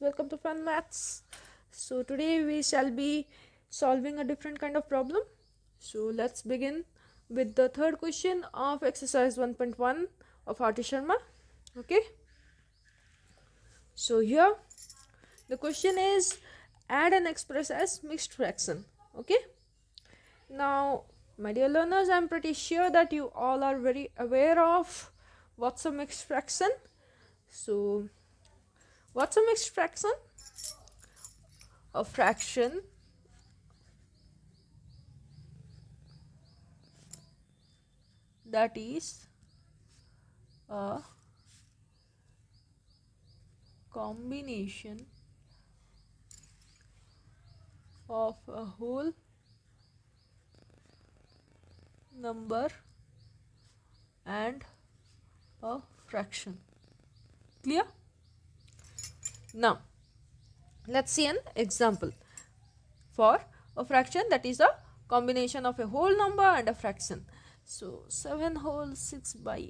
welcome to Fun Maths. So today we shall be solving a different kind of problem. So let's begin with the third question of exercise 1.1 of R.D.Sharma. Okay. So here the question is add and express as mixed fraction. Okay. Now my dear learners, I am pretty sure that you all are very aware of what's a mixed fraction. So what's a mixed fraction? A fraction that is a combination of a whole number and a fraction. Clear? Now let's see an example for a fraction that is a combination of a whole number and a fraction. So 7 whole 6 by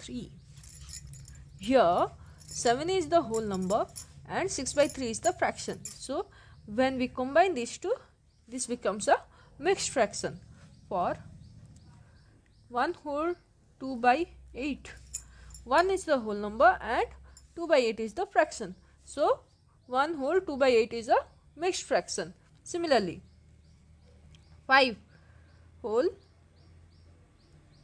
3. Here 7 is the whole number and 6 by 3 is the fraction. So when we combine these two, this becomes a mixed fraction for 1 whole 2 by 8. 1 is the whole number and 2 by 8 is the fraction. So 1 whole 2 by 8 is a mixed fraction. Similarly 5 whole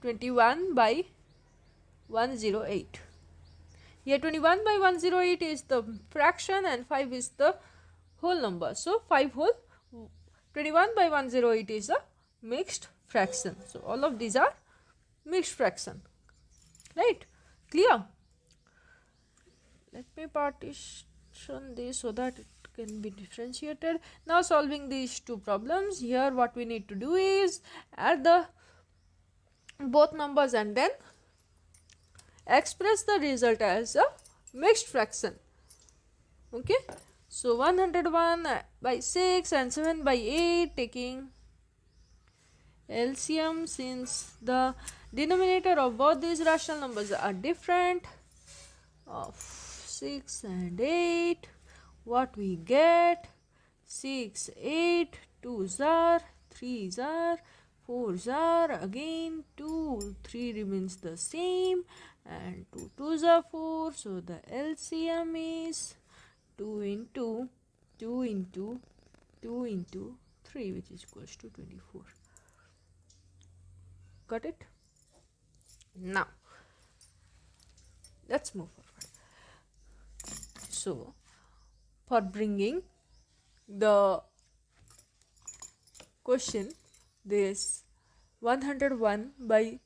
21 by 108. Here 21 by 108 is the fraction and 5 is the whole number. So 5 whole 21 by 108 is a mixed fraction. So all of these are mixed fraction. Right? Clear? Let me partition this so that it can be differentiated. Now solving these two problems, here what we need to do is add the both numbers and then express the result as a mixed fraction. Okay. So 101 by 6 and 7 by 8, taking LCM, since the denominator of both these rational numbers are different, of 6 and 8, what we get? 6, 8, 2s are, 3s are, 4s are, again 2, 3 remains the same, and 2 2s are 4, so the LCM is 2 into 2 into 2 into 3, which is equals to 24. Got it? Now let's move forward. So for bringing the question this 101 by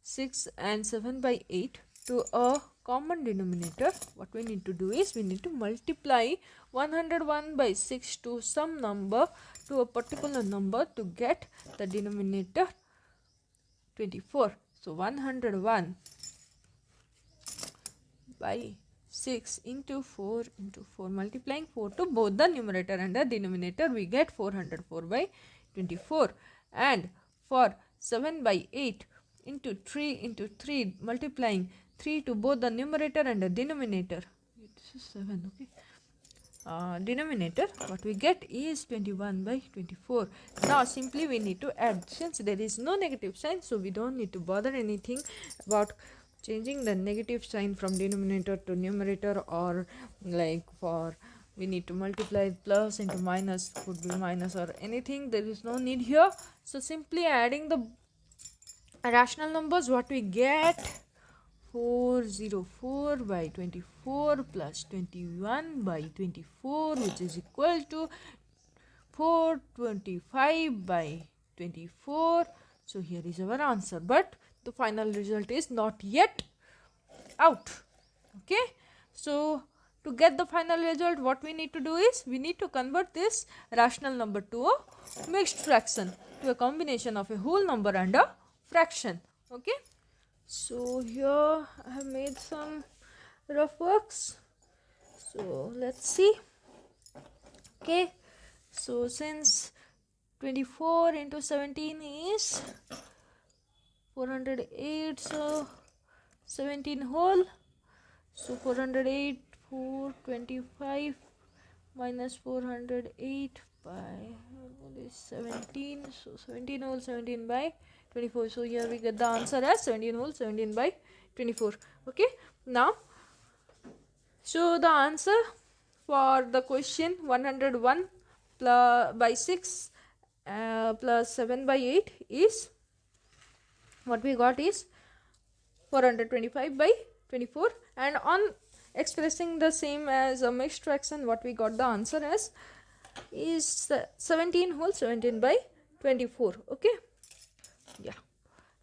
6 and 7 by 8 to a common denominator, what we need to do is we need to multiply 101 by 6 to some number, to a particular number, to get the denominator 24. So 101 by 6 into 4 into 4, multiplying 4 to both the numerator and the denominator, we get 404 by 24. And for 7 by 8 into 3, multiplying 3 to both the numerator and the denominator, this is 7, okay, denominator, what we get is 21 by 24. Now simply we need to add, since there is no negative sign, so we don't need to bother anything about changing the negative sign from denominator to numerator, or like for we need to multiply plus into minus, could be minus or anything, there is no need here. So simply adding the rational numbers, what we get, 404 by 24 plus 21 by 24, which is equal to 425 by 24. So here is our answer, but the final result is not yet out. Okay. So to get the final result, what we need to do is we need to convert this rational number to a mixed fraction, to a combination of a whole number and a fraction. Okay. So here I have made some rough works. So let's see. Okay. So since 24 into 17 is 408, so 17 whole. So 408 425 minus 408 by 17. So 17 whole 17 by 24. So here we get the answer as 17 whole 17 by 24. Okay, now so the answer for the question 101 plus by 6 plus 7 by 8 is, what we got is 425 by 24, and on expressing the same as a mixed fraction, what we got the answer as is 17 whole 17 by 24. Okay, yeah,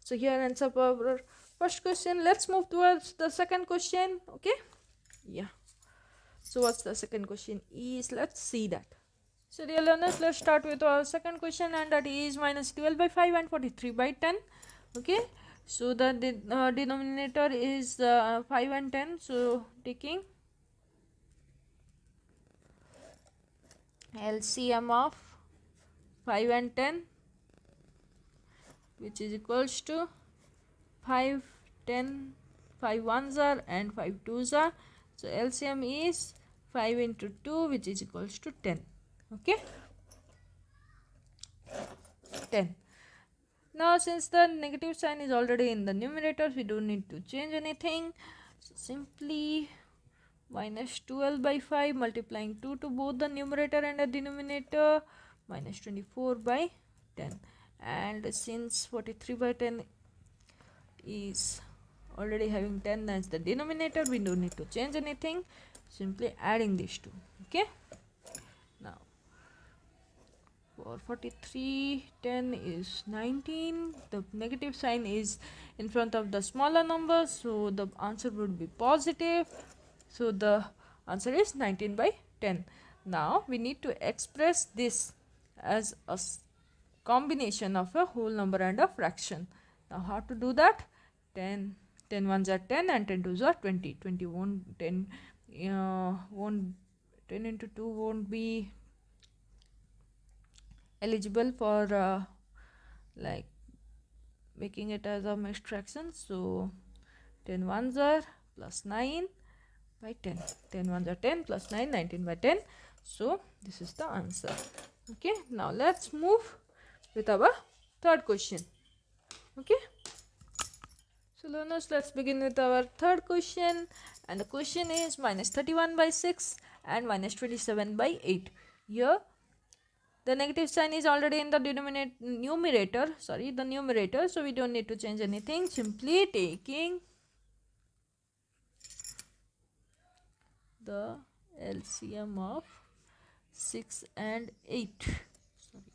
so here ends up our first question. Let's move towards the second question. Okay, yeah, so what's the second question is, let's see that. So dear learners, let's start with our second question, and that is minus 12 by 5 and 43 by 10. Okay, so the denominator is 5 and 10, so taking LCM of 5 and 10, which is equals to 5, 10, 5 ones are and 5 twos are. So LCM is 5 into 2, which is equals to 10. Okay, 10. Now since the negative sign is already in the numerator, we don't need to change anything. So simply minus 12 by 5 multiplying 2 to both the numerator and the denominator, minus 24 by 10. And since 43 by 10 is already having 10 as the denominator, we don't need to change anything, simply adding these two. Okay, now for 43, 10 is 19. The negative sign is in front of the smaller number, so the answer would be positive. So the answer is 19 by 10. Now we need to express this as a combination of a whole number and a fraction. Now how to do that? 10 ones are 10 and 10 twos are 20. 20 won't 10 won't 10 into 2 won't be eligible for like making it as a mixed fraction. So 10 ones are plus 9 by 10. 10 ones are 10 plus 9, 19 by 10. So this is the answer. Okay, now let's move with our third question. Okay, so learners, let's begin with our third question, and the question is minus 31 by 6 and minus 27 by 8. Here the negative sign is already in the numerator, so we don't need to change anything, simply taking the LCM of 6 and 8.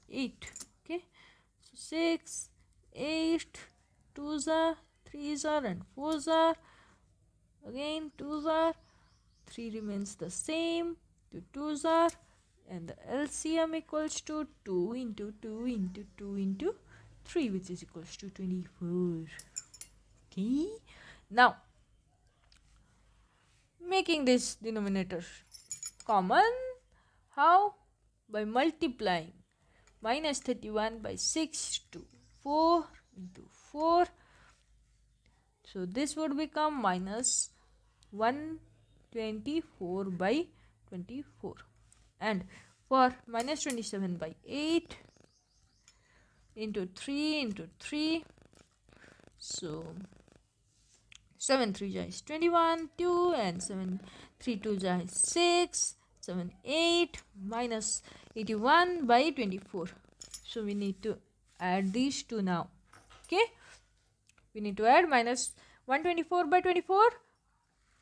8. Okay, so 6, 8, 2s are, 3s are and 4s are, again 2s are, 3 remains the same, 2 2s are, and the LCM equals to 2 into 2 into 2 into 3, which is equals to 24. Okay, now making this denominator common, how? By multiplying minus 31 by 6 to 4 into 4. So this would become minus 124 by 24. And for minus 27 by 8 into 3 into 3, so 7 3 is 21, 2, and 7 3 2 is 6, 7 8 minus 81 by 24. So we need to add these two now. Okay, we need to add minus 124 by 24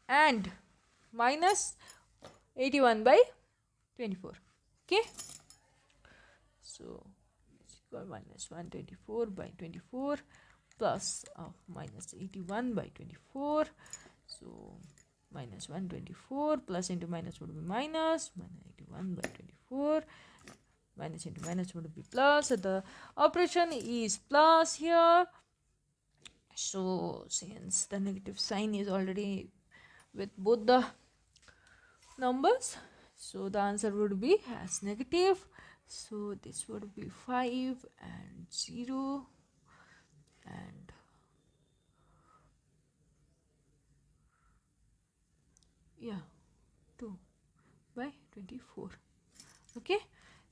and minus 81 by 24. Okay, so it's equal minus 124 by 24 plus of minus 81 by 24. So minus 124 plus into minus would be minus 81 by 24. Minus into minus would be plus. So the operation is plus here. So since the negative sign is already with both the numbers, so the answer would be as negative. So this would be 5 and 0 and yeah, 2 by 24. Okay,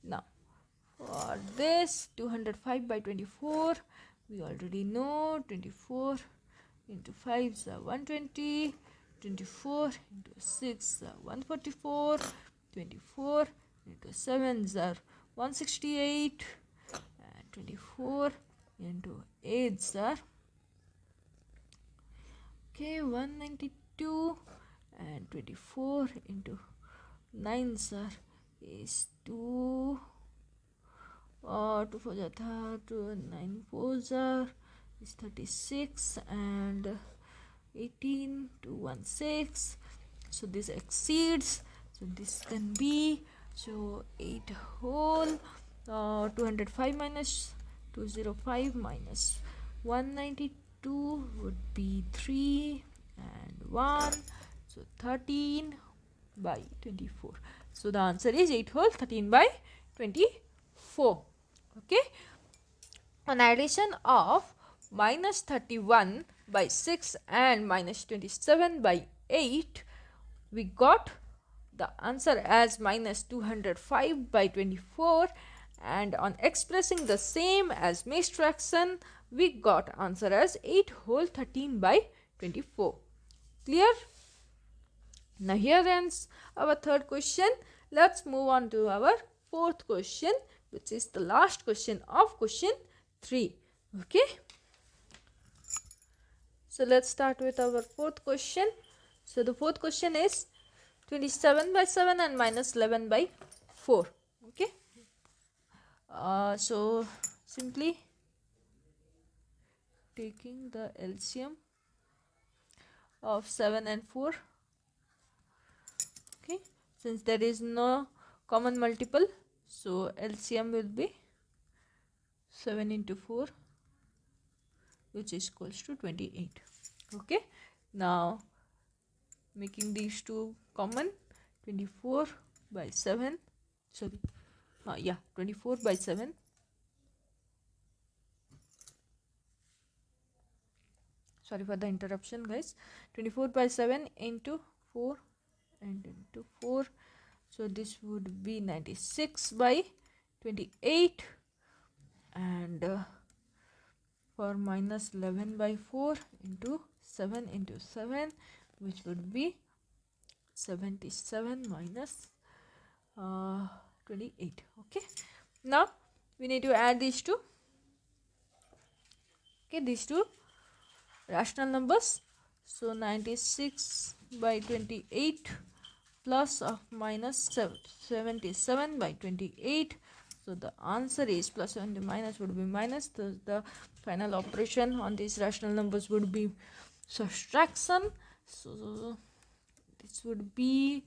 now for this 205 by 24, we already know 24 into 5 is 120, 24 into 6 144, 24 into 7 is 168, and 24 into 8 are 192, and 24 into 9 is 2 2 4 2 9 4 is 36, and 18 to 1 6, so this exceeds, so this can be, so 8 whole 205 minus 205 minus 192 would be 3 and 1, so 13 by 24. So the answer is 8 whole 13 by 24. Okay, an addition of minus 31 by 6 and minus 27 by 8, we got the answer as minus 205 by 24, and on expressing the same as mixed fraction, we got answer as 8 whole 13 by 24. Clear? Now here ends our third question. Let's move on to our fourth question, which is the last question of question 3. Okay, so let's start with our fourth question. So the fourth question is 27 by 7 and minus 11 by 4. Okay, so simply taking the LCM of 7 and 4. Okay, since there is no common multiple, so LCM will be 7 into 4, which is equals to 28. Okay, now making these two common, 24 by 7, sorry, 24 by 7, sorry for the interruption guys, 24 by 7 into 4 and into 4, so this would be 96 by 28, and for minus 11 by 4 into 7 into 7, which would be 77 minus 28. Okay, now we need to add these two. Okay, these two rational numbers. So 96 by 28 plus of minus 77 by 28. So the answer is plus and the minus would be minus. The final operation on these rational numbers would be subtraction. So this would be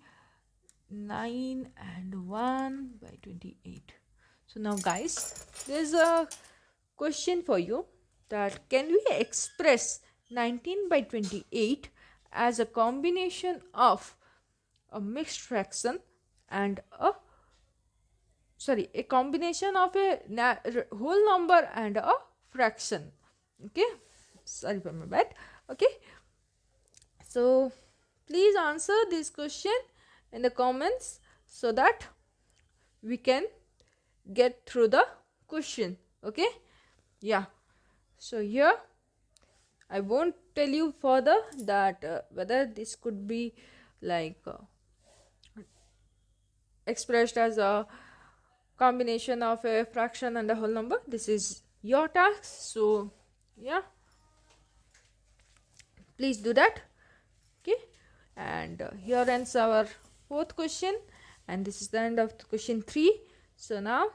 9 and 1 by 28. So now guys, there's a question for you, that can we express 19 by 28 as a combination of a mixed fraction and a combination of a whole number and a fraction. Okay, sorry for my bad. Okay, so please answer this question in the comments so that we can get through the question. Okay, yeah, so here I won't tell you further that whether this could be like expressed as a combination of a fraction and a whole number. This is your task, so yeah, please do that. Okay, and here ends our fourth question, and this is the end of question 3. So now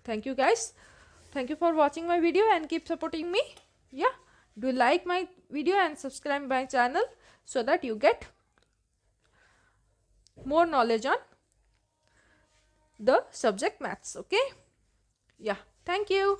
thank you guys, thank you for watching my video and keep supporting me. Yeah, do like my video and subscribe my channel so that you get more knowledge on the subject maths. Okay, yeah, thank you.